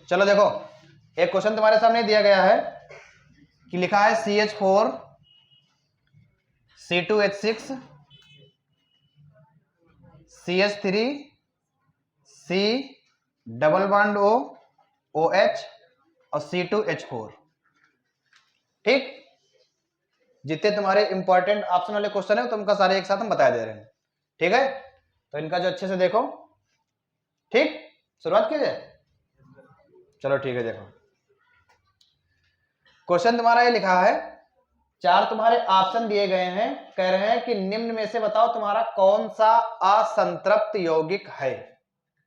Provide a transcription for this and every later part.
चलो देखो, एक क्वेश्चन तुम्हारे सामने दिया गया है कि लिखा है CH4 C2H6 CH3 C double bond O OH और C2H4। ठीक, जितने तुम्हारे इंपॉर्टेंट ऑप्शन वाले क्वेश्चन है तुमका सारे एक साथ हम बता दे रहे हैं। ठीक है, तो इनका जो अच्छे से देखो। ठीक, शुरुआत कीजिए। चलो ठीक है, देखो क्वेश्चन तुम्हारा ये लिखा है, 4 तुम्हारे ऑप्शन दिए गए हैं, कह रहे हैं कि निम्न में से बताओ तुम्हारा कौन सा असंतृप्त यौगिक है।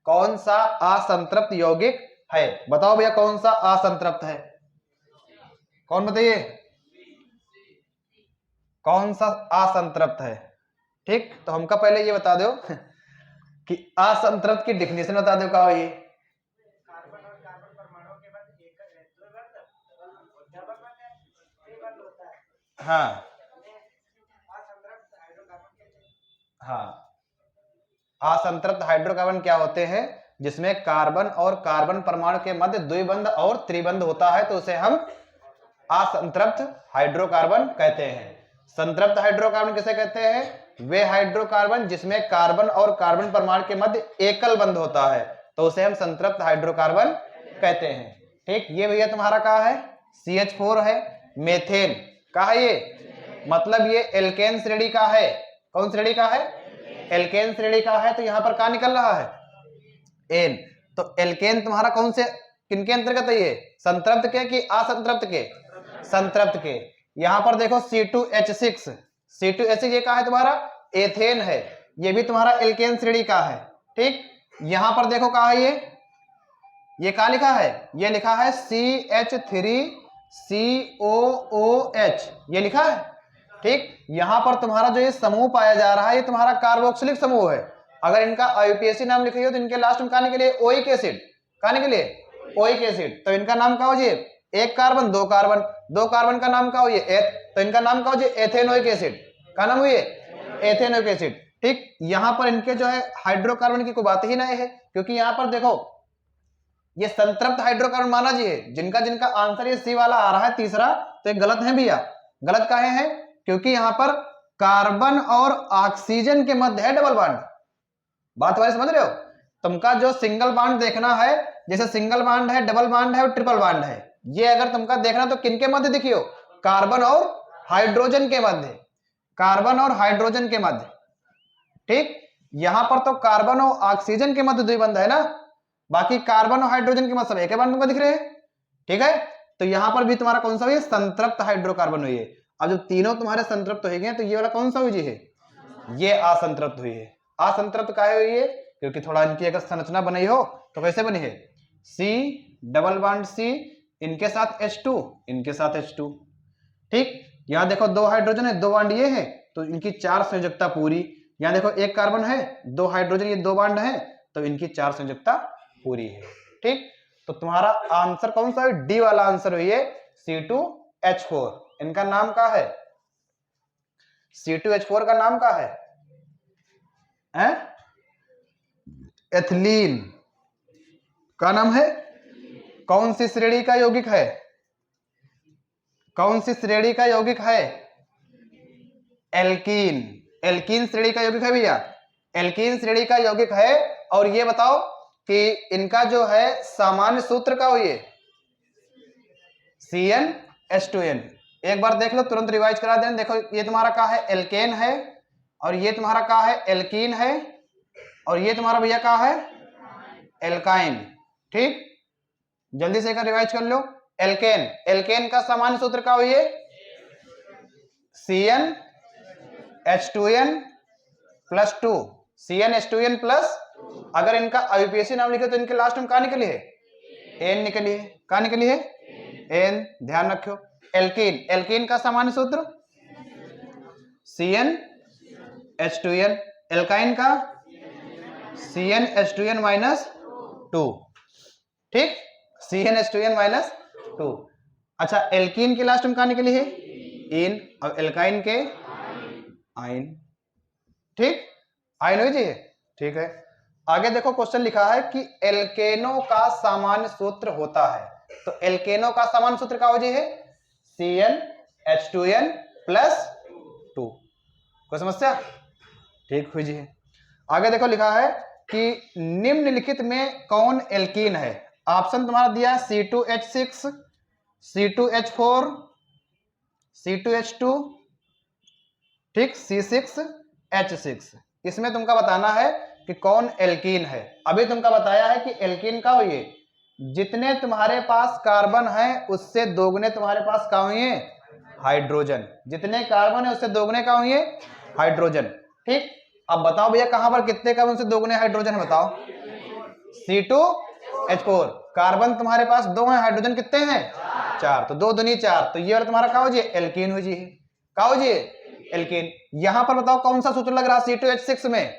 कौन सा असंतृप्त यौगिक है, बताओ भैया कौन सा असंतृप्त है, कौन बताइए कौन सा असंतृप्त है। ठीक, तो हमका पहले ये बता दो कि असंतृप्त की डेफिनेशन बता दो क्या ये। कार्बन और कार्बन परमाणुओं के बाद एक दो बंध डबल बंध है, त्रिबंध होता है। हाँ असंतृप्त हाइड्रोकार्बन कहते हैं। हाँ, असंतृप्त हाइड्रोकार्बन क्या होते हैं, जिसमें कार्बन और कार्बन परमाणु के मध्य द्विबंध और त्रिबंध होता है, तो उसे हम असंतृप्त हाइड्रोकार्बन कहते हैं। संतृप्त हाइड्रोकार्बन किसे कहते हैं, वे हाइड्रोकार्बन जिसमें कार्बन और कार्बन परमाणु के मध्य एकल बंध होता है, तो उसे हम संतृप्त हाइड्रोकार्बन कहते हैं। ठीक, ये भैया तुम्हारा कहा है CH4 है, मेथेन का है ये, मतलब ये एल्केन श्रेणी का है। कौन श्रेणी का है, एल्केन श्रेणी का है, तो यहां पर क्या निकल रहा है, एन। तो एल्केन तुम्हारा कौन से किनके अंतर्गत है ये, संतृप्त के कि असंतृप्त के, संतृप्त के। यहां पर देखो C2H6, C2H6 ये कहा है तुम्हारा एथेन है, ये भी तुम्हारा एल्केन श्रेणी का है। ठीक, यहां पर देखो कहा है ये क्या लिखा है, ये लिखा है CH3COOH, ये लिखा है। ठीक, यहां पर तुम्हारा जो ये समूह पाया जा रहा है ये तुम्हारा कार्बोक्सिलिक समूह है। अगर इनका IUPAC नाम लिखे हो तो इनके लास्ट में कहने के लिए ओइक एसिड, कहने के लिए ओइक एसिड, तो इनका नाम क्या हो जी, एक कार्बन दो कार्बन, दो कार्बन का नाम क्या हो ये एथ, तो इनका नाम क्या हो जी एथेनोइक एसिड, क्या नाम हुई एथेनोइक एसिड। ठीक, यहां पर इनके जो है हाइड्रोकार्बन की कोई बात ही नहीं है, क्योंकि यहां पर देखो ये संतृप्त हाइड्रोकार्बन माना जी है, जिनका जिनका आंसर ये सी वाला आ रहा है तीसरा, तो ये गलत है भैया। गलत काहे है, क्योंकि यहां पर कार्बन और ऑक्सीजन के मध्य है डबल बॉन्ड। बात वाले समझ रहे हो, तुमका जो सिंगल बॉन्ड देखना है, जैसे सिंगल बॉन्ड है, डबल बॉन्ड है और ट्रिपल बॉन्ड है, ये अगर तुमका देखना तो किनके मध्य देखियो, कार्बन और हाइड्रोजन के मध्य, कार्बन और हाइड्रोजन के मध्य। ठीक, यहां पर तो कार्बन और ऑक्सीजन के मध्य द्विबंध है ना, बाकी कार्बन और हाइड्रोजन के मध्य सब एक बॉन्ड तुमको दिख रहे हैं। ठीक है, तो यहां पर भी तुम्हारा कौन सा हुई है, संतृप्त हाइड्रोकार्बन हुई है। अब जब तीनों तुम्हारे संतृप्त हो गए तो ये वाला कौन सा हुई जी है, ये असंतृप्त हुई है। असंतृप्त काहे हुई है, क्योंकि थोड़ा इनकी अगर संरचना बनी हो तो कैसे बनी है, C डबल बॉन्ड C, इनके साथ H2, इनके साथ H2। ठीक, यहां देखो दो हाइड्रोजन है, दो बॉन्ड ये है, तो इनकी 4 संयोजकता पूरी। यहां देखो एक कार्बन है, दो हाइड्रोजन, ये दो बॉन्ड है, तो इनकी 4 संयोजकता पूरी है। ठीक, तो तुम्हारा आंसर कौन सा है, डी वाला आंसर हुई है C2H4। इनका नाम क्या है, C2H4 का नाम क्या है, एथिलीन का नाम है। कौन सी श्रेणी का यौगिक है, कौन सी श्रेणी का यौगिक है, एल्कीन, एल्कीन श्रेणी का यौगिक है भैया, एल्कीन श्रेणी का यौगिक है। और ये बताओ कि इनका जो है सामान्य सूत्र का हो ये CnH2n। एक बार देख लो, तुरंत रिवाइज करा दें। देखो ये तुम्हारा क्या है, एल्केन है, और ये तुम्हारा क्या है, एल्कीन है, और ये तुम्हारा भैया क्या है, एल्काइन। ठीक, जल्दी से एक रिवाइज कर लो। एल्केन, एल्केन का सामान्य सूत्र क्या हुई है, CnH2n प्लस 2, CnH2n प्लस, अगर इनका IUPAC नाम लिखे तो इनके लास्ट में क्या निकली है, एन निकली है। क्या निकली है, एन, ध्यान रखो। एल्कीन, एल्कीन का सामान्य सूत्र CnH2n, एल्काइन का CnH2n माइनस 2। ठीक, CnH2n माइनस 2। अच्छा, एल्कीन के लास्ट में क्या निकली है, इन, और एल्काइन के आइन। ठीक, आइन हुई जी, ठीक है। आगे देखो क्वेश्चन लिखा है कि एल्केनो का सामान्य सूत्र होता है। तो एल्केनो का सामान्य सूत्र क्या हो जी है? CnH2n plus 2। कोई समस्या? ठीक हुई जी है। आगे देखो लिखा है कि निम्नलिखित में कौन एल्कीन है? ऑप्शन तुम्हारा दिया है C2H6, C2H4, C2H2, ठीक, C6H6। इसमें तुमका बताना है कि कौन एल्कीन है। अभी तुमका बताया है कि एल्कीन का हुई, जितने तुम्हारे पास कार्बन है उससे दोगुने तुम्हारे पास क्या हुई है? हाइड्रोजन। जितने कार्बन है उससे दोगुने क्या हुई है? हाइड्रोजन। ठीक, अब बताओ भैया कहां पर कितने कार्बन से दोगुने हाइड्रोजन है? बताओ। C2H4। कार्बन तुम्हारे पास 2 है, हाइड्रोजन कितने हैं? 4। तो 2 दूनी 4। तो ये वाला तुम्हारा क्या हो जी? एल्कीन हो जी। क्या हो जी? एल्कीन। यहां पर बताओ कौन सा सूत्र लग रहा है C2H6 में?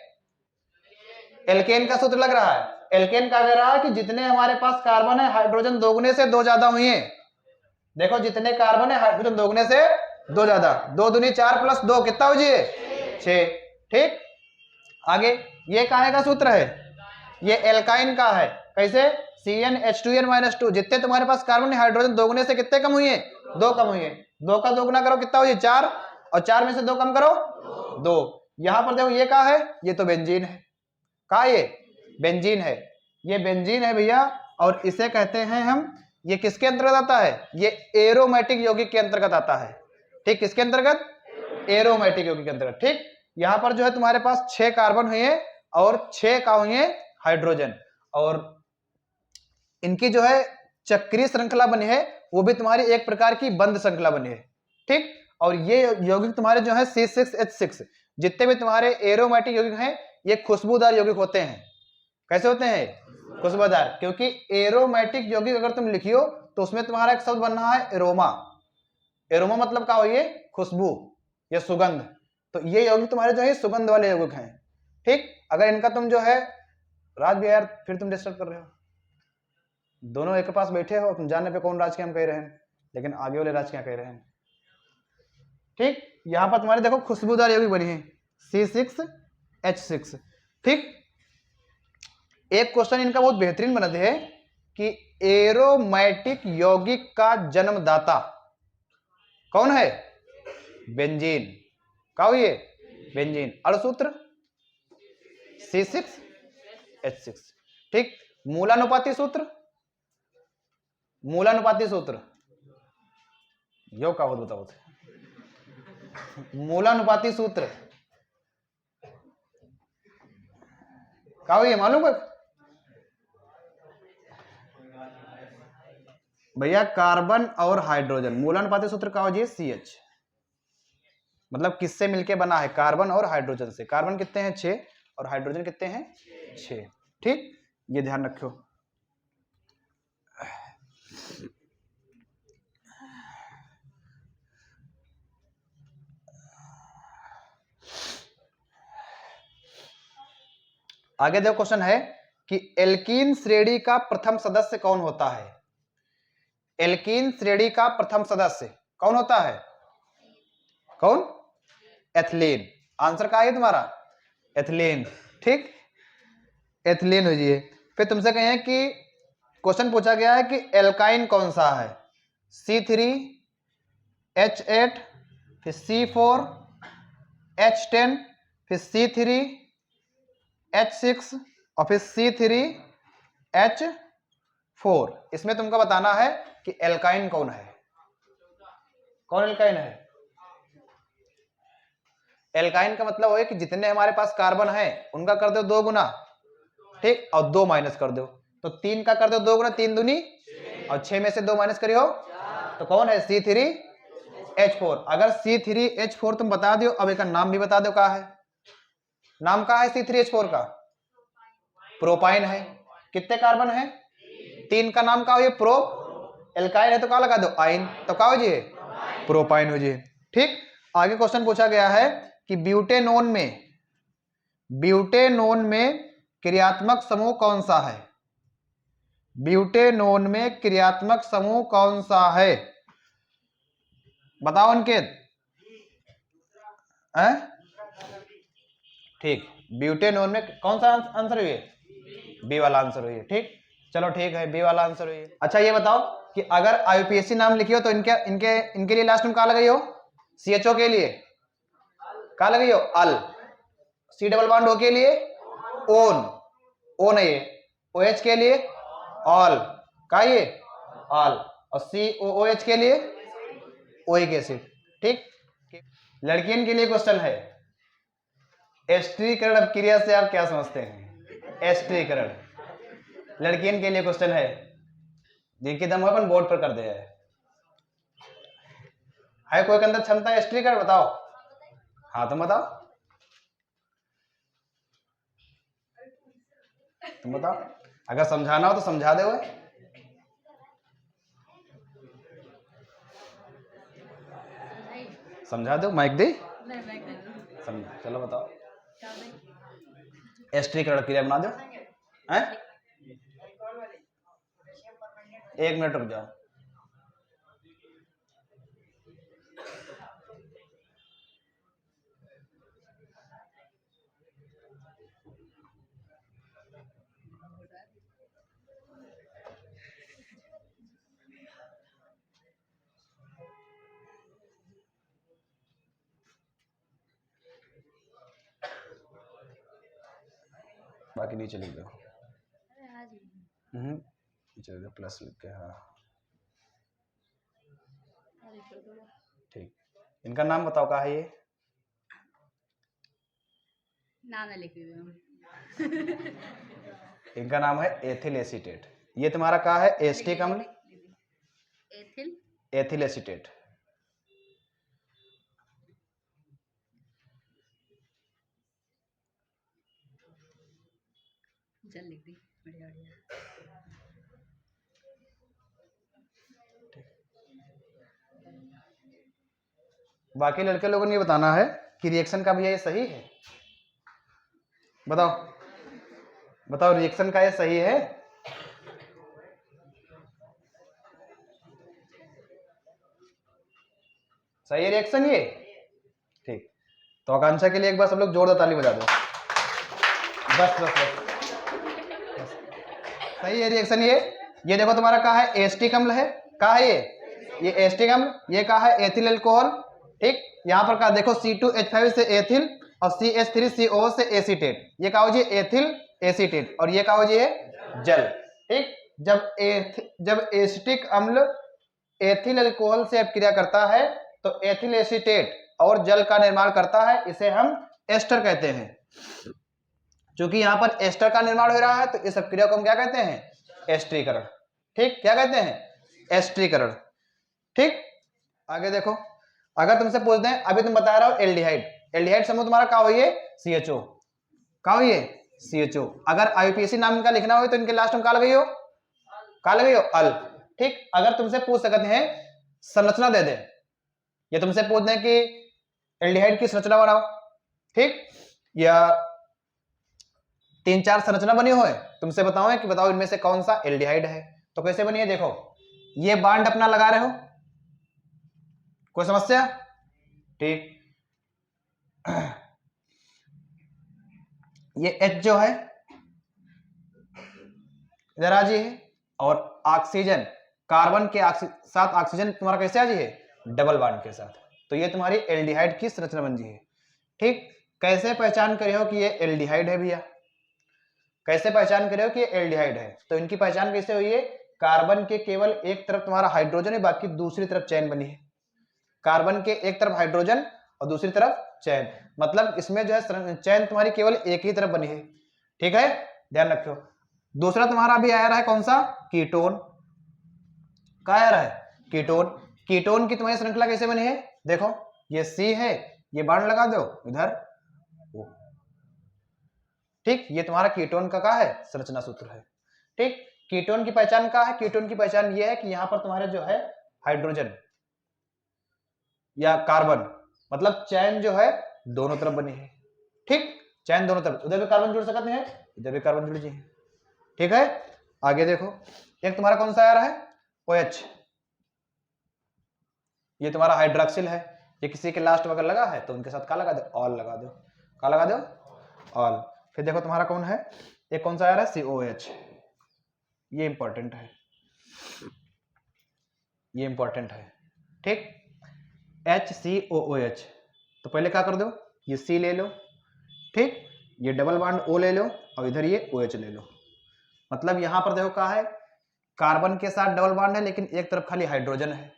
एल्केन का सूत्र लग रहा है। एल्केन का कह रहा है कि जितने हमारे पास कार्बन है हाइड्रोजन दोगुने से 2 ज्यादा हुई है। देखो जितने कार्बन है हाइड्रोजन दोगुने से 2 ज्यादा। 2 दूनी 4 प्लस 2 कितना हो जी? 6। ठीक, आगे ये काहे का सूत्र है? ये एल्काइन का है। कैसे? CnH2n-2। जितने तुम्हारे पास कार्बन है हाइड्रोजन दोगुने से कितने कम हुई है? 2 कम हुई है। 2 का दोगुना करो कितना हो जी? 4। और 4 में से 2 कम करो 2। यहां पर देखो ये क्या है? ये तो बेंजीन है। का ये बेंजीन है। ये बेंजीन है भैया, और इसे कहते हैं हम, ये किसके अंतर्गत आता है? ये एरोमेटिक यौगिक के अंतर्गत आता है। ठीक, किसके अंतर्गत? एरोमेटिक यौगिक के अंतर्गत। ठीक, यहां पर जो है तुम्हारे पास 6 कार्बन हुए हैं और 6 का हुए हैं हाइड्रोजन, और इनकी जो है चक्रीय श्रृंखला बनी है, वो भी तुम्हारी एक प्रकार की बंद श्रृंखला बनी है। ठीक, और ये यौगिक तुम्हारे जो है C6H6, जितने भी तुम्हारे एरोमेटिक यौगिक हैं ये खुशबूदार यौगिक होते हैं। कैसे होते हैं? खुशबूदार। क्योंकि एरोमेटिक यौगिक अगर तुम लिखियो तो उसमें तुम्हारा एक शब्द बन रहा है एरोमा। एरोमा मतलब क्या हुई? खुशबू या सुगंध। तो ये यौगिक तुम्हारे जो है सुगंध वाले यौगिक हैं। ठीक, अगर इनका तुम जो है, राज भी यार फिर तुम डिस्टर्ब कर रहे हो। दोनों एक पास बैठे हो, तुम जानने पे कौन राज के हम कह रहे हैं, लेकिन आगे वाले राज क्या कह रहे हैं। ठीक, यहां पर तुम्हारे देखो खुशबूदार यौगिक बनी है C6H6। ठीक, एक क्वेश्चन इनका बहुत बेहतरीन बनते है कि एरोमेटिक यौगिक का जन्मदाता कौन है? बेंजीन। क्या हुई है? बेंजीन। अणुसूत्र C6H6। ठीक, मूलानुपाती सूत्र, मूलानुपाती सूत्र यो का होता बताओ। मूलानुपाती सूत्र क्या हुई है मालूम है भैया? कार्बन और हाइड्रोजन, मूलानुपाती सूत्र क्या हो जी? CH। मतलब किससे मिलके बना है? कार्बन और हाइड्रोजन से। कार्बन कितने हैं? 6, और हाइड्रोजन कितने हैं? 6। ठीक, ये ध्यान रखो। आगे देखो क्वेश्चन है कि एल्कीन श्रेणी का प्रथम सदस्य कौन होता है? एल्कीन श्रेणी का प्रथम सदस्य कौन होता है? कौन? एथिलीन। आंसर क्या है तुम्हारा? एथिलीन। ठीक, एथिलीन हो जाइए। फिर तुमसे कहें कि क्वेश्चन पूछा गया है कि एल्काइन कौन सा है? C3H8, फिर C4H10, फिर C3H6 और फिर C3H4। इसमें तुमको बताना है कि एल्काइन कौन है। कौन एल्काइन है? एल्काइन का मतलब है कि जितने हमारे पास कार्बन है उनका कर दो 2 गुना, ठीक, और 2 माइनस कर दो। तो 3 का कर दो 2 गुना, 3 दूनी, और 6 में से 2 माइनस करियो तो कौन है? C3H4। अगर C3H4 तुम बता दो, अब एक नाम भी बता दो क्या है। नाम क्या है C3H4 का? प्रोपाइन है। कितने कार्बन है? 3 का नाम क्या हो? प्रो। एल्काइन है तो क्या लगा दो? आइन। तो क्या हो जी? प्रोपाइन हो जी। ठीक, आगे क्वेश्चन पूछा गया है कि ब्यूटेनोन में क्रियात्मक समूह कौन सा है? ब्यूटेनोन में क्रियात्मक समूह कौन सा है? बताओ अंकित। ठीक, ब्यूटेनोन में कौन सा आंसर है? बी वाला आंसर हुई है। ठीक, चलो ठीक है, बी वाला आंसर हुई है। अच्छा ये बताओ कि अगर आईयूपीएसी नाम लिखी हो तो इनके इनके इनके लिए लास्ट में कहा लगाई हो? सीएचओ के लिए कहा लगाई हो? अल। सी डबल बॉन्ड ओ के लिए ओन, ओ नहीं है। ओएच के लिए ऑल, का ये ऑल। और सी ओ एच के लिए ओइक एसिड। ठीक, लड़कियन के लिए क्वेश्चन है, एस्ट्रीकरण क्रिया से आप क्या समझते हैं? एस्ट्रीकरण लड़कियन के लिए क्वेश्चन है, जिनकी दम अपन बोर्ड पर कर दिया है कोई के अंदर क्षमता एस्ट्रीकरण? बताओ, हाँ तुम बताओ, तुम बताओ, अगर समझाना हो तो समझा दो। समझा दो, माइक दे। चलो बताओ, एस्ट्रीकरण क्रिया बना दो। हैं? 1 मिनट रुक जाओ। बाकी नीचे लिख दो। नीचे लिख दो प्लस लिख के। हाँ ठीक, इनका नाम बताओ, कहा है ये? नाम ना लिख दो। इनका नाम है एथिल एसीटेट। ये तुम्हारा कहा है? एस्टिक अम्ल, एथिल एथिल एसीटेट। जल लिख दी, बढ़िया बढ़िया। बाकी लड़के लोगों ने ये बताना है कि रिएक्शन का भैया ये सही है। बताओ बताओ, रिएक्शन का ये सही है? सही है रिएक्शन ये? ठीक, तो आकांक्षा के लिए एक बार सब लोग जोरदार ताली बजा दो। बस बस बस, सही है रिएक्शन ये। ये देखो तुम्हारा कहा है? एस्टिक अम्ल है। कहा है ये एस्टिक अम्ल। ये कहा है? Ethyl alcohol. ठीक, यहाँ पर कहा देखो C2H5 से एथिल और CH3CO से एसीटेट। ये कहा हो जी एथिल एसीटेट, और ये कहा हो जी जल। ठीक, जब एसिटिक अम्ल एथिल अल्कोहल से अपक्रिया करता है तो एथिल एसीटेट और जल का निर्माण करता है, इसे हम एस्टर कहते हैं। क्योंकि यहाँ पर एस्टर का निर्माण हो रहा है तो इस अपक्रिया को हम क्या कहते हैं? एस्ट्रीकरण। ठीक, क्या कहते हैं? एस्ट्रीकरण। ठीक, आगे देखो, अगर तुमसे पूछ दें, अभी तुम बता रहे हो एल्डिहाइड, एल्डिहाइड समूह तुम्हारा क्या हुई है? CHO। क्या हुई है? CHO। अगर आईयूपीएसी नाम का लिखना हो तो इनके लास्ट में क्या लगी हो? क्या लगी हो? अल। ठीक, अगर तुमसे पूछ सकते हैं संरचना दे दे, ये तुमसे पूछ दें कि एल्डिहाइड की संरचना बनाओ, ठीक, या 3-4 संरचना बनी हो, तुमसे बताओ कि बताओ इनमें से कौन सा एल्डिहाइड है, तो कैसे बनी है? देखो, ये बांड अपना लगा रहे हो, कोई समस्या? ठीक, ये H जो है इधर आ जी है, और ऑक्सीजन कार्बन के साथ ऑक्सीजन तुम्हारा कैसे आ जी है? डबल बॉन्ड के साथ। तो ये तुम्हारी एल्डिहाइड की संरचना बन जी है। ठीक, कैसे पहचान करे हो कि ये एल्डिहाइड है भैया? कैसे पहचान करे हो कि ये एल्डिहाइड है? तो इनकी पहचान कैसे हुई है? कार्बन के केवल एक तरफ तुम्हारा हाइड्रोजन है, बाकी दूसरी तरफ चैन बनी है। कार्बन के एक तरफ हाइड्रोजन और दूसरी तरफ चैन, मतलब इसमें जो है चैन तुम्हारी केवल एक ही तरफ बनी है। ठीक है, ध्यान रखो। दूसरा तुम्हारा अभी आ रहा है कौन सा? कीटोन। क्या आ रहा है? कीटोन। कीटोन की तुम्हारी श्रृंखला कैसे बनी है? देखो, ये C है, ये बाण लगा दो इधर। ठीक, ये तुम्हारा कीटोन का क्या है? संरचना सूत्र है। ठीक, कीटोन की पहचान क्या है? कीटोन की पहचान ये है कि यहां पर तुम्हारे जो है हाइड्रोजन या कार्बन, मतलब चैन जो है दोनों तरफ बनी है। ठीक, चैन दोनों तरफ, उधर भी कार्बन जुड़ सकते हैं, इधर भी कार्बन जुड़ जाए। ठीक है, आगे देखो, एक तुम्हारा कौन सा आ रहा है? OH। ये तुम्हारा हाइड्रोक्सिल है, ये किसी के लास्ट में अगर लगा है तो उनके साथ क्या लगा दो? ऑल लगा दो। क्या लगा दो? ऑल। फिर देखो तुम्हारा कौन है? एक कौन सा आ रहा है COH, ये इंपॉर्टेंट है, ये इंपॉर्टेंट है, ठीक। HCOOH, तो पहले क्या कर दो, ये C ले लो, ठीक, ये डबल बॉन्ड O ले लो और इधर ये OH ले लो। मतलब यहां पर देखो क्या है, कार्बन के साथ डबल बॉन्ड है लेकिन एक तरफ खाली हाइड्रोजन है।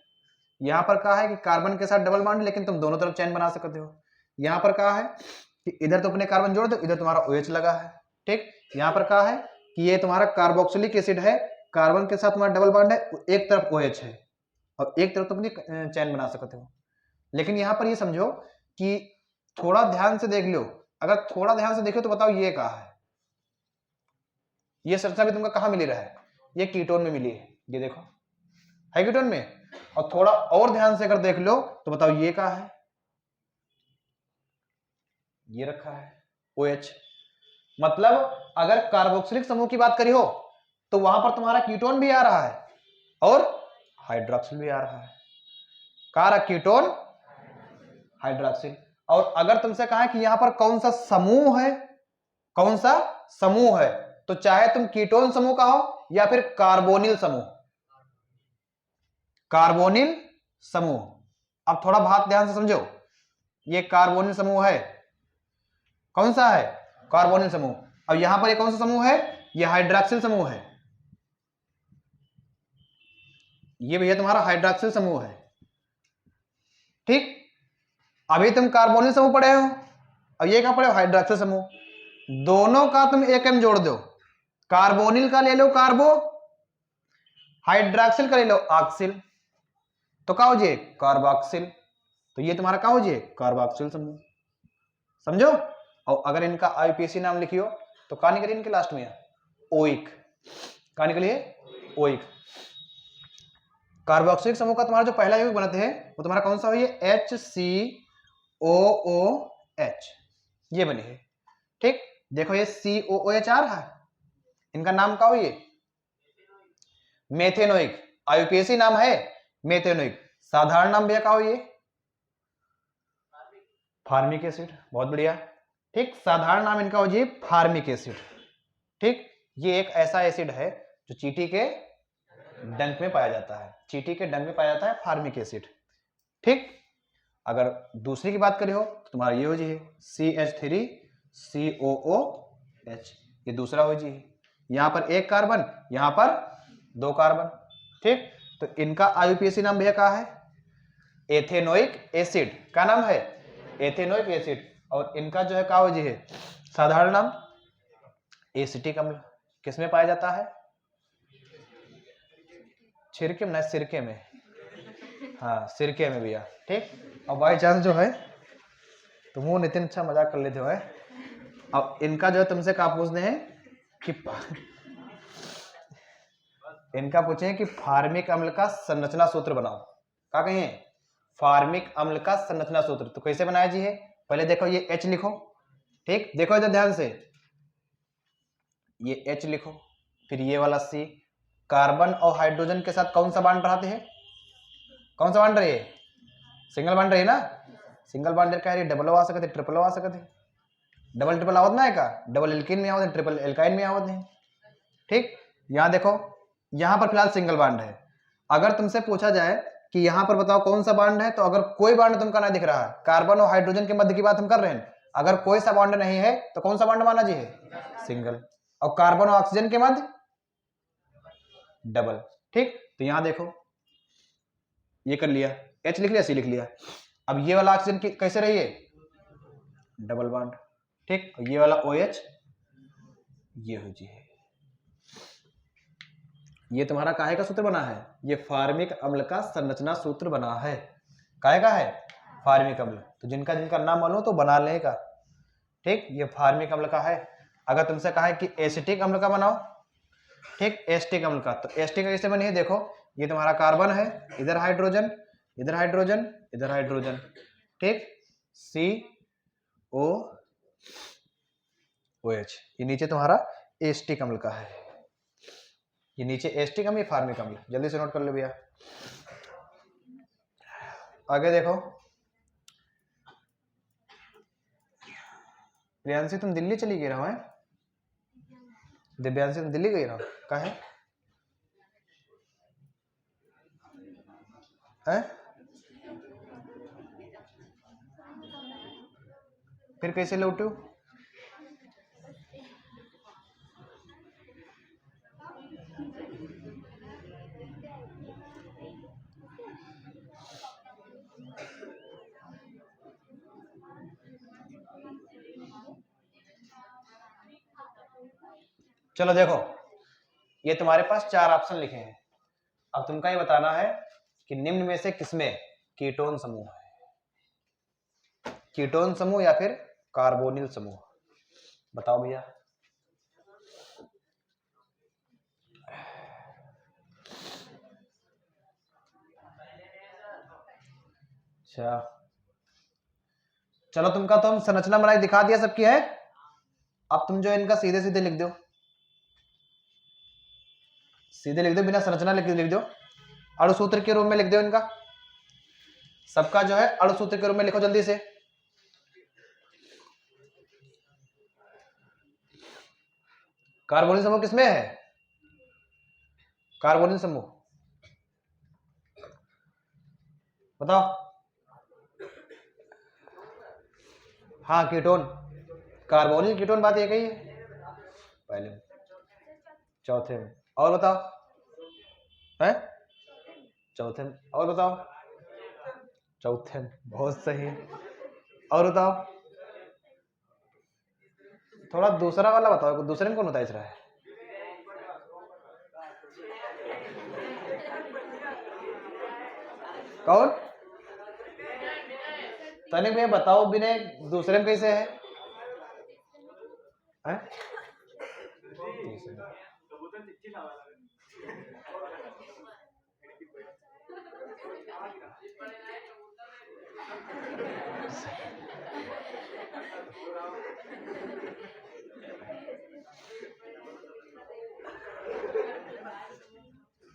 यहां पर क्या है कि कार्बन के साथ डबल बॉन्ड है लेकिन तुम दोनों तरफ चैन बना सकते हो। यहां पर क्या है कि इधर तो अपने कार्बन जोड़ दो, इधर तुम्हारा OH लगा है, ठीक। यहां पर क्या है कि ये तुम्हारा कार्बोक्सिलिक एसिड है, कार्बन के साथ तुम्हारा डबल बॉन्ड है, एक तरफ OH है और एक तरफ तुम अपनी चैन बना सकते हो। लेकिन यहां पर ये समझो कि थोड़ा ध्यान से देख लो, अगर थोड़ा ध्यान से देखो तो बताओ ये कहाँ है, ये संरचना भी तुमको कहाँ मिली रहा है, ये कीटोन में मिली है, ये देखो है कीटोन में। और थोड़ा और ध्यान से अगर देख लो तो बताओ ये कहाँ है, ये रखा है OH। मतलब अगर कार्बोक्सिलिक समूह की बात करी हो तो वहां पर तुम्हारा कीटोन भी आ रहा है और हाइड्रोक्सिल भी आ रहा है, कहा कीटोन हाइड्रोक्सिल। और अगर तुमसे कहा कि यहां पर कौन सा समूह है, कौन सा समूह है, तो चाहे तुम कीटोन समूह का हो या फिर कार्बोनिल समूह, कार्बोनिल समूह। अब थोड़ा बात ध्यान से समझो, ये कार्बोनिल समूह है, कौन सा है, कार्बोनिल समूह। अब यहां पर ये कौन सा समूह है, ये हाइड्रोक्सिल समूह है, ये भैया तुम्हारा हाइड्रोक्सिल समूह है, ठीक। अभी तुम कार्बोनिल समूह पढ़े हो और ये क्या पढ़े हो, हाइड्रोक्सिल समूह। दोनों का तुम एक m जोड़ दो, कार्बोनिल का ले लो कार्बो, हाइड्रोक्सिल का ले लो ऑक्सिल, तो क्या हो जाए कार्बोक्सिल। तो ये तुम्हारा क्या हो जाए कार्बोक्सिल समूह, समझो। और अगर इनका IUPAC नाम लिखियो तो क्या निकले इनके लास्ट में, ओइक, क्या निकलिए ओइक। कार्बोक्सिलिक समूह का तुम्हारा जो पहला यौगिक बनाते हैं वो तुम्हारा कौन सा हो, ये HCOOH, ये बनी है, ठीक। देखो ये COOH आ रहा है, इनका नाम क्या हो, ये मेथेनोइक, IUPAC नाम है मेथेनोइक, साधारण नाम भैया क्या हो, ये फार्मिक एसिड, बहुत बढ़िया, ठीक। साधारण नाम इनका हो जी फार्मिक एसिड, ठीक। ये एक ऐसा एसिड है जो चींटी के डंक में पाया जाता है, चींटी के डंक में पाया जाता है फार्मिक एसिड, ठीक। अगर दूसरी की बात करें हो तो तुम्हारा ये हो जी CH3COOH, ये दूसरा हो जी, यहां पर एक कार्बन, यहां पर दो कार्बन, ठीक। तो इनका IUPAC नाम भैया क्या है, एथेनोइक एसिड, क्या नाम है, एथेनोइक एसिड। और इनका जो है क्या हो जी है साधारण नाम एसिटिक अम्ल, किसमें पाया जाता है, छिरके में, सिरके में, हाँ सिरके में भैया, ठीक। अब बाई चांस जो है तुम वो नितिन अच्छा मजाक कर लेते हो है। अब इनका जो है तुमसे क्या पूछने हैं कि इनका पूछे कि फार्मिक अम्ल का संरचना सूत्र बनाओ, क्या कहिए फार्मिक अम्ल का संरचना सूत्र। तो कैसे बनाया जी है, पहले देखो ये H लिखो, ठीक। देखो इधर ध्यान से, ये H लिखो, फिर ये वाला C, कार्बन और हाइड्रोजन के साथ कौन सा बॉन्ड रहते हैं, कौन सा बॉन्ड रहे, सिंगल बॉन्ड रहे ना, सिंगल बॉन्ड कह रही डबल आ सकते, ट्रिपल आ सकते, डबल ट्रिपल आवत ना है का, डबल एल्किन में आवत है, ट्रिपल एल्काइन में आवत है, ठीक। यहां देखो यहां पर फिलहाल सिंगल बॉन्ड है। अगर तुमसे पूछा जाए कि यहां पर बताओ कौन सा बॉन्ड है, तो अगर कोई बॉन्ड तुमका नहीं दिख रहा है, कार्बन और हाइड्रोजन के मध्य की बात हम कर रहे हैं, अगर कोई सा बॉन्ड नहीं है तो कौन सा बॉन्ड माना जी है, सिंगल। और कार्बन और ऑक्सीजन के मध्य डबल, ठीक। तो यहां देखो ये कर लिया, H लिख लिया, C लिख लिया। अब ये वाला ऑक्सीजन कैसे रही है, डबल बॉन्ड, ठीक। ये वाला OH ये हो जी है, ये तुम्हारा काहे का सूत्र बना है, ये फार्मिक अम्ल का संरचना सूत्र बना है, काहे का है, फार्मिक अम्ल। तो जिनका जिनका नाम मालूम तो बना लेगा, ठीक। ये फार्मिक अम्ल का है। अगर तुमसे कहा है कि एसिटिक अम्ल का बनाओ, ठीक, एसिटिक अम्ल का, तो एसिटिक कैसे बनी है, देखो ये तुम्हारा कार्बन है, इधर हाइड्रोजन, इधर हाइड्रोजन, इधर हाइड्रोजन, ठीक, COOH, ये नीचे तुम्हारा एसिटिक अम्ल का है, ये नीचे एसिटिक अम्ल, ये फार्मिक अम्ल, जल्दी से नोट कर लो भैया। आगे देखो प्रियांशी, तुम दिल्ली चली गए रहो हैं, दिव्यांशी तुम दिल्ली गई रहो का है? फिर कैसे लौटू? चलो देखो, ये तुम्हारे पास 4 ऑप्शन लिखे हैं। अब तुमका ये बताना है कि निम्न में से किसमें कीटोन समूह है, कीटोन समूह या फिर कार्बोनिल समूह। बताओ भैया। अच्छा चलो, तुमका तो हम संरचना बनाई दिखा दिया सबकी है। अब तुम जो इनका सीधे सीधे लिख दो, सीधे लिख दो, बिना संरचना लिख दो, अणुसूत्र के रूप में लिख दो इनका। सबका जो है अणुसूत्र के रूप में लिखो जल्दी से। कार्बोनिल समूह किसमें है? कार्बोनिल समूह बताओ। हाँ कीटोन, कार्बोनिल कीटोन, बात एक ही है। पहले चौथे में और बताओ है, चौथे में और बताओ, चौथे में, बहुत सही। और बताओ, थोड़ा दूसरा वाला बताओ, दूसरे में कौन होता है इसरा है? कौन? तनिक भैया बताओ, विनय दूसरे में कैसे है?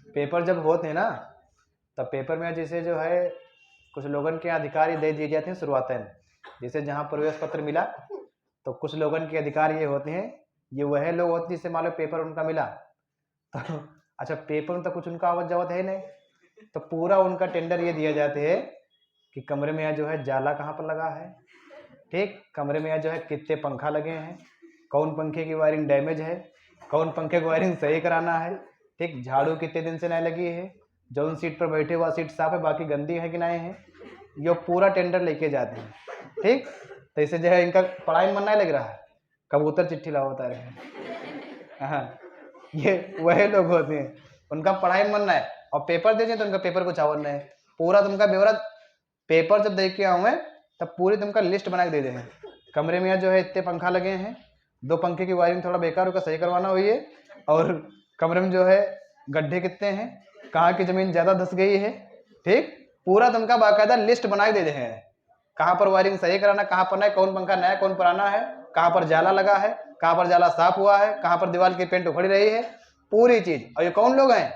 पेपर जब होते हैं ना, तब पेपर में जैसे जो है कुछ लोगों के अधिकार दे दिए जाते हैं शुरुआत में। जैसे जहाँ प्रवेश पत्र मिला तो कुछ लोगों के अधिकार ये होते हैं, ये वह लोग होते हैं जिससे मान लो पेपर उनका मिला तो अच्छा पेपर में तो कुछ उनका आवत जावत है नहीं, तो पूरा उनका टेंडर ये दिया जाते है कि कमरे में जो है जाला कहाँ पर लगा है, ठीक, कमरे में जो है कितने पंखा लगे हैं, कौन पंखे की वायरिंग डैमेज है, कौन पंखे की वायरिंग सही कराना है, ठीक, झाड़ू कितने दिन से नहीं लगी है, जो उन सीट पर बैठे हुआ सीट साफ है बाकी गंदी है कि नहीं है, ये पूरा टेंडर लेके जाते हैं। ठीक, तो इसे जो है इनका पढ़ाई में मन नहीं लग रहा है, कबूतर चिट्ठी लाओ बता रहे हैं। हाँ, ये वही लोग होते हैं, उनका पढ़ाई में मन नहीं है, और पेपर दे तो उनका पेपर कुछ आवर नहीं है। पूरा तुमका ब्यौरा पेपर जब देख के आऊँ तब पूरी तुमका लिस्ट बना के दे देंगे। कमरे में जो है इतने पंखा लगे हैं, 2 पंखे की वायरिंग थोड़ा बेकार होकर सही करवाना हुई है, और कमरे में जो है गड्ढे कितने हैं, कहाँ की जमीन ज़्यादा धस गई है, ठीक, पूरा तुमका बाकायदा लिस्ट बना के दे देंगे। कहाँ पर वायरिंग सही कराना, कहाँ पर नहीं, कौन पंखा नया कौन पुराना है, कहाँ पर जाला लगा है, कहाँ पर जाला साफ हुआ है, कहाँ पर दीवार की पेंट उखड़ रही है, पूरी चीज़। और ये कौन लोग हैं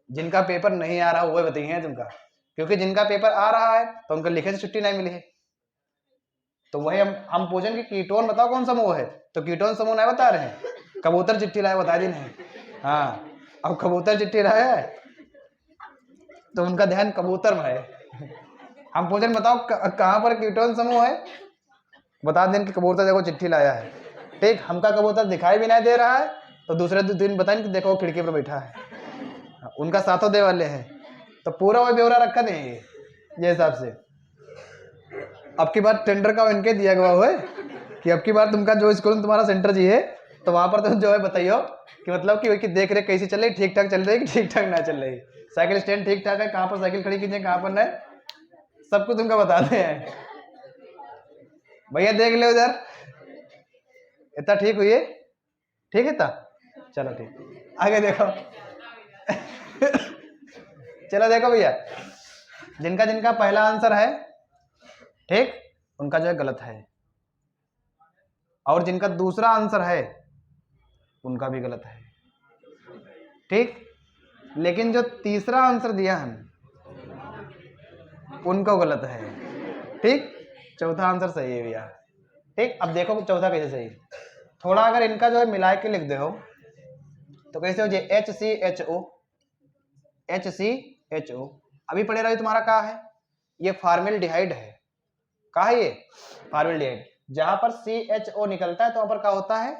जिनका पेपर नहीं आ रहा वो बताइए तुमका, क्योंकि जिनका पेपर आ रहा है तो उनको लिखे से छुट्टी नहीं मिली है। तो वही हम पूछेंगे कीटोन बताओ कौन समूह है, तो कीटोन समूह नहीं बता रहे हैं, कबूतर चिट्ठी लाए बता दी नहीं। हाँ, अब कबूतर चिट्ठी लाए है तो उनका ध्यान कबूतर में है। हम पूछें बताओ कहाँ पर कीटोन समूह है, बता दें कि कबूतर देखो चिट्ठी लाया है, ठीक, हमका कबूतर दिखाई भी नहीं दे रहा है तो दूसरे दिन बताएं कि देखो खिड़की पर बैठा है, उनका साथों दे वाले हैं, तो पूरा वही ब्यौरा रखा देंगे ये हिसाब से। अब की बार टेंडर का इनके दिया गया हुआ है कि अब की बार तुमका जो स्कूल में तुम्हारा सेंटर जी है तो वहां पर तुम जो है बताइयो कि मतलब कि देख रेख कैसी चल रही, ठीक ठाक चल रही कि ठीक ठाक ना चल रही, साइकिल स्टैंड ठीक ठाक है, कहाँ पर साइकिल खड़ी कीजिए कहाँ पर नहीं, सब कुछ तुमका बताते हैं। भैया देख लो उधर, इतना ठीक हुई है, ठीक है ता, चलो ठीक, आगे देखो। चलो देखो भैया, जिनका जिनका पहला आंसर है ठीक, उनका जो है गलत है, और जिनका दूसरा आंसर है उनका भी गलत है, ठीक, लेकिन जो तीसरा आंसर दिया हम उनको गलत है, ठीक, चौथा आंसर सही है भैया। ठीक, अब देखो चौथा कैसे सही, थोड़ा अगर इनका जो है मिला के लिख दो तो कैसे हो जाए HCHO, HCHO। अभी पढ़े रहे तुम्हारा क्या है, ये फॉर्मेल्डिहाइड है। क्या है ये, फॉर्मेल्डिहाइड। जहां पर CHO निकलता है तो वहां पर क्या होता है,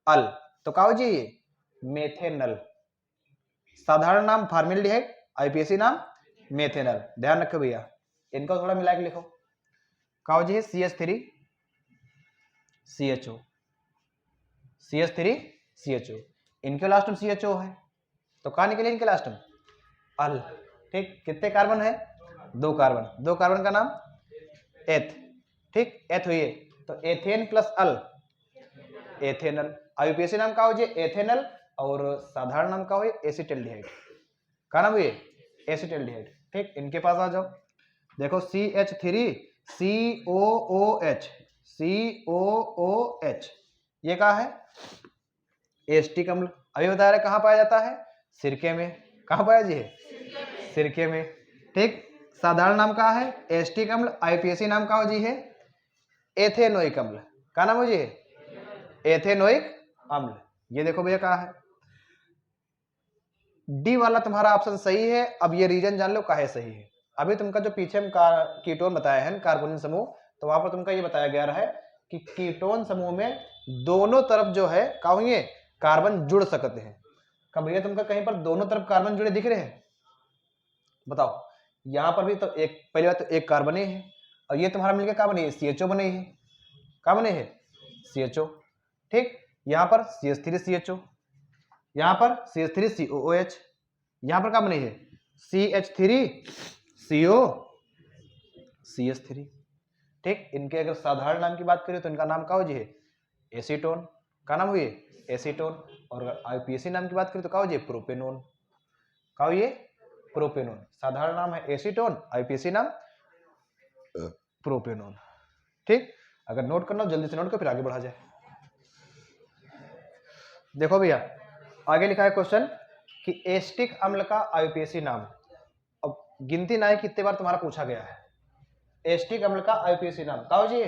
अल, तो क्या हो जी ये मेथेनल। साधारण नाम फॉर्मेल्डिहाइड, IUPAC नाम मेथेनल। ध्यान रखो भैया, इनको थोड़ा मिला के लिखो। क्या हो जी CH3 CHO, CH3 CHO, इनके लास्ट में CHO है तो कहा निकले इनके लास्ट में अल। ठीक, कितने कार्बन है, 2 कार्बन, 2 कार्बन का नाम एथ। ठीक, एथ हुई है तो एथेन प्लस अल एथेनल। IUPAC नाम का हो जाए एथेनल और साधारण नाम का हो एसिटल्डिहाइड। का नाम हुई एसिटल्डिहाइड। ठीक, इनके पास आ जाओ। देखो CH3 COOH, COOH ये क्या है, एस्टिक अम्ल। अभी बता रहे कहाँ पाया जाता है, सिरके में। कहाँ पाया जी है, सिरके में। ठीक, साधारण नाम का है एस्टिक अम्ल, IUPAC नाम का हो जी है एथेनोइक अम्ल। का नाम हो जी है एथेनोइक अम्ल। ये देखो भैया कहा है, डी वाला तुम्हारा ऑप्शन सही है। अब ये रीजन जान लो काहे सही है। अभी तुमका जो पीछे में कीटोन बताया है कार्बोनिल समूह, तो वहां पर तुमका ये बताया गया है कि कीटोन समूह में दोनों तरफ जो है क्या होंगे, कार्बन जुड़ सकते हैं। कब भैया तुमका कहीं पर दोनों तरफ कार्बन जुड़े दिख रहे हैं, बताओ। यहां पर भी तो एक, पहली बात तो एक कार्बन है और ये तुम्हारा मिलकर क्या बने, CHO बने है। क्या बने है, CHO। ठीक, यहां पर CH3 CHO, यहां पर CH3 COOH, यहां पर क्या बने है CH3 CO CH3। ठीक, इनके अगर साधारण नाम की बात करें तो इनका नाम क्या हो जी है एसीटोन। का नाम हुई एसीटोन। और अगर IUPAC नाम की बात करें तो क्या हो जी प्रोपेनोन। क्या हो ये प्रोपेनोन। साधारण नाम है एसीटोन, IUPAC नाम प्रोपेनोन। ठीक, अगर नोट करना हो जल्दी से नोट कर फिर आगे बढ़ा जाए। देखो भैया आगे लिखा है क्वेश्चन कि एस्टिक अम्ल का IUPAC नाम। अब गिनती ना है कितने बार तुम्हारा पूछा गया है। एस्टिक अम्ल का IUPAC नाम क्या हो जी,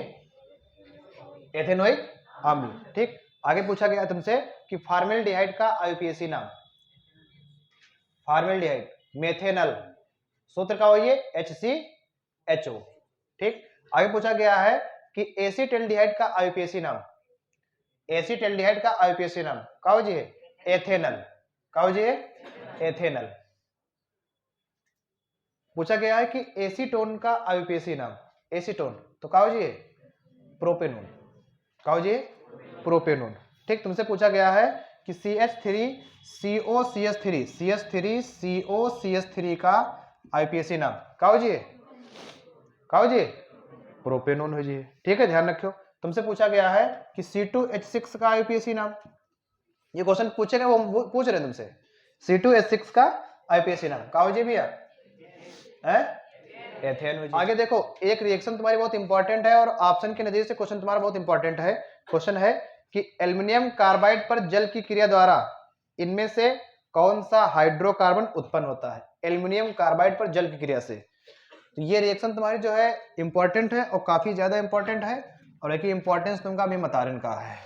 एथेनोइक अम्ल। ठीक, आगे पूछा गया तुमसे कि फॉर्मेल्डिहाइड का IUPAC नाम, फॉर्मेल्डिहाइड मेथेनल, सूत्र का हो ये HCHO। ठीक, आगे पूछा गया है कि एसिटल्डिहाइड का IUPAC नाम, एसिटल्डिहाइड का IUPAC नाम क्या हो जी है एथेनल। क्या हो जी है एथेनल। पूछा गया है कि एसीटोन का IUPAC नाम, एसीटोन तो क्या हो जी है प्रोपेनोन। क्या हो जी प्रोपेनोन। ठीक, तुमसे पूछा गया है कि CH3 CO CH3, CH3 CO CH3 का IUPAC नाम क्या हो जी, क्या हो जी प्रोपेनोन हो जी। ठीक है, ध्यान रखियो। तुमसे पूछा गया है कि C2H6 का IUPAC नाम, ये क्वेश्चन पूछेगा वो पूछ रहे हैं तुमसे। C2H6 का IUPAC नाम क्या हो जी भैया, एथेन। आगे देखो एक रिएक्शन तुम्हारी बहुत इंपॉर्टेंट है और ऑप्शन के नजरिए से क्वेश्चन तुम्हारा बहुत इंपॉर्टेंट है। क्वेश्चन है कि एल्युमिनियम कार्बाइड पर जल की क्रिया द्वारा इनमें से कौन सा हाइड्रोकार्बन उत्पन्न होता है। एल्युमिनियम कार्बाइड पर जल की क्रिया से, तो ये रिएक्शन तुम्हारी जो है इंपॉर्टेंट है और काफी ज्यादा इंपॉर्टेंट है। और एक इंपॉर्टेंस तुमका अभी मतारन का है।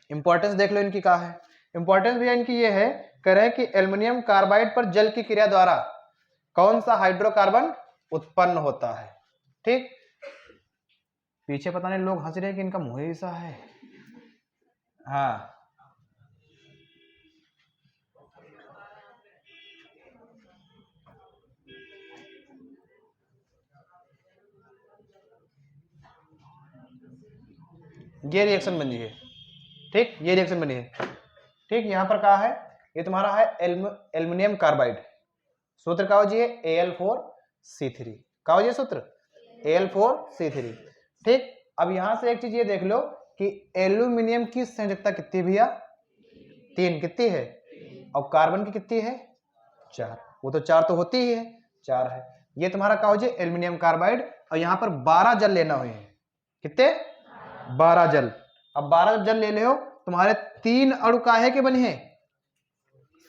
इंपॉर्टेंस देख लो इनकी क्या है। इंपॉर्टेंस भी इनकी ये है, कह रहे हैं कि एल्युमिनियम कार्बाइड पर जल की क्रिया द्वारा कौन सा हाइड्रोकार्बन उत्पन्न होता है। ठीक, पीछे पता नहीं लोग हंस रहे हैं कि इनका मुंह ऐसा है। हाँ, ये रिएक्शन बनी है। ठीक, ये रिएक्शन बनी है। ठीक, यहां पर क्या है, ये तुम्हारा है एल्युमिनियम कार्बाइड, सूत्र का हो जी है Al4C3। का हो जी सूत्र Al4C3। ठीक, अब यहां से एक चीज ये देख लो कि एल्यूमिनियम की संयोजकता कितनी भैया 3, कितनी है, और कार्बन की कितनी है 4। वो तो 4 तो होती ही है, 4 है। ये तुम्हारा का हो जी एल्यूमिनियम कार्बाइड और यहां पर 12 जल लेना हुए हैं। कितने, 12 जल। अब 12 जल ले लो, तुम्हारे 3 अणु काहे के बने हैं,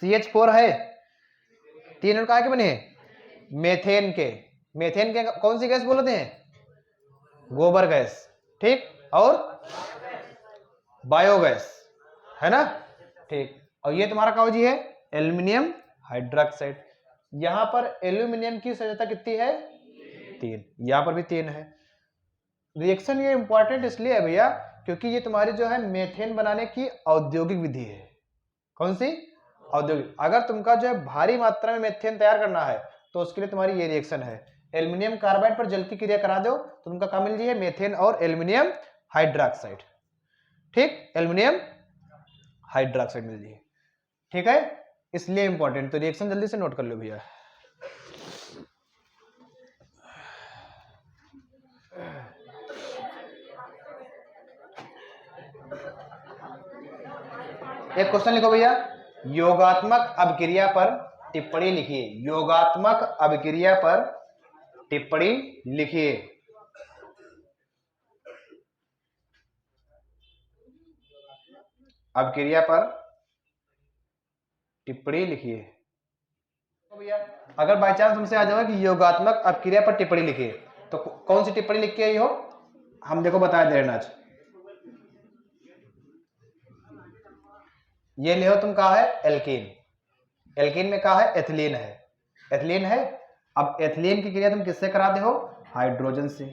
CH4 है, 3 अणु काहे के बने हैं मेथेन के। मेथेन के कौन सी गैस बोलते हैं, गोबर गैस। ठीक, और बायोगैस है ना, ठीक, और ये तुम्हारा क्या हो जी है एल्यूमिनियम हाइड्रोक्साइड। यहां पर एल्यूमिनियम की सांद्रता कितनी है 3, यहां पर भी 3 है। रिएक्शन ये इंपॉर्टेंट इसलिए है भैया क्योंकि ये तुम्हारी जो है मेथेन बनाने की औद्योगिक विधि है। कौन सी औद्योगिक। अगर तुमका जो है भारी मात्रा में मेथेन तैयार करना है तो उसके लिए तुम्हारी ये रिएक्शन है। एल्यूमिनियम कार्बाइड पर जल की क्रिया करा दो तो तुमका क्या मिल जाए मेथेन और एल्यूमिनियम हाइड्रोक्साइड। ठीक, एल्यूमिनियम हाइड्रोक्साइड मिल जाए। ठीक है, इसलिए इंपॉर्टेंट। तो रिएक्शन जल्दी से नोट कर लो भैया। एक क्वेश्चन लिखो भैया, योगात्मक अभिक्रिया पर टिप्पणी लिखिए। योगात्मक अभिक्रिया पर टिप्पणी लिखिए। अभिक्रिया पर टिप्पणी लिखिए। तो भैया अगर बाय चांस तुमसे आ जाओ कि योगात्मक अभिक्रिया पर टिप्पणी लिखिए तो कौन सी टिप्पणी लिख के आई हो, हम देखो बता दे रहे आज। ये ले तुम कहा है एल्कीन, एल्कीन में कहा है एथिलीन है, एथिलीन है। अब एथिलीन की क्रिया तुम किससे कराते हो हाइड्रोजन से।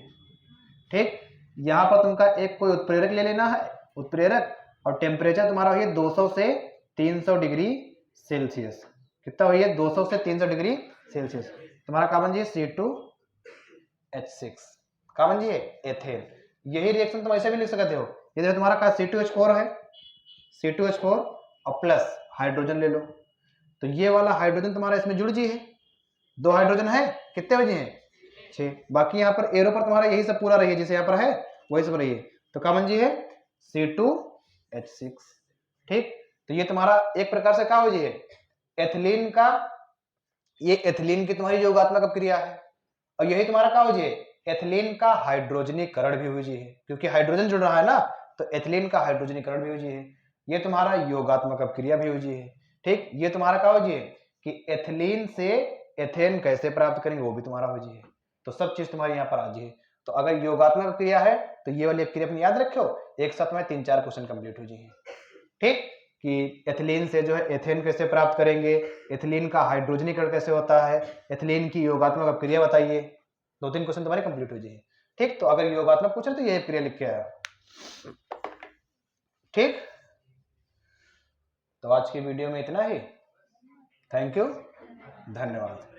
ठीक, यहां पर तुमका एक कोई उत्प्रेरक ले लेना है, उत्प्रेरक, और टेम्परेचर तुम्हारा हुई 200 से 300 डिग्री सेल्सियस। कितना हुई है 200 से 300 डिग्री सेल्सियस। तुम्हारा कार्बन जी C2H6 कार्बन जी एथेन। यही रिएक्शन तुम ऐसे भी लिख सकते हो। ये देखो तुम्हारा का C2H4 है, C2H4 और प्लस हाइड्रोजन ले लो तो ये वाला हाइड्रोजन तुम्हारा इसमें जुड़ जी है। 2 हाइड्रोजन है, कितने बजे हैं 6। बाकी यहाँ पर एरो पर तुम्हारा यही सब पूरा रही है, जैसे यहाँ पर है वही सब रही है। तो कार्बन जी है C2H6। ठीक, तो ये तुम्हारा एक प्रकार से क्या हो जी है एथिलीन का, ये एथिलीन की तुम्हारी योगात्मक अभिक्रिया है। और यही तुम्हारा क्या हो जी एथिलीन का हाइड्रोजनीकरण भी हुई जी है, क्योंकि हाइड्रोजन जुड़ रहा है ना तो एथिलीन का हाइड्रोजनीकरण भी हुई जी है। ये तुम्हारा योगात्मक अभिक्रिया भी हुई जी है। ठीक, ये तुम्हारा क्या हो जी कि एथिलीन से एथेन कैसे प्राप्त करेंगे वो भी तुम्हारा हो जी है। तो सब चीज तुम्हारी यहाँ पर आ जी है। तो अगर योगात्मक अभिक्रिया है तो ये वाली अभिक्रिया अपनी याद रखो, एक साथ में 3-4 क्वेश्चन कंप्लीट हो जी है। ठीक, कि एथिलीन से जो है एथेन कैसे प्राप्त करेंगे, एथिलीन का हाइड्रोजनीकरण कैसे होता है, एथिलीन की योगात्मक अभिक्रिया बताइए। 2-3 क्वेश्चन तुम्हारे कंप्लीट हो जाए। ठीक, तो अगर योगात्मक पूछे तो ये अभिक्रिया लिख के आया। ठीक, तो आज की वीडियो में इतना ही। थैंक यू, धन्यवाद।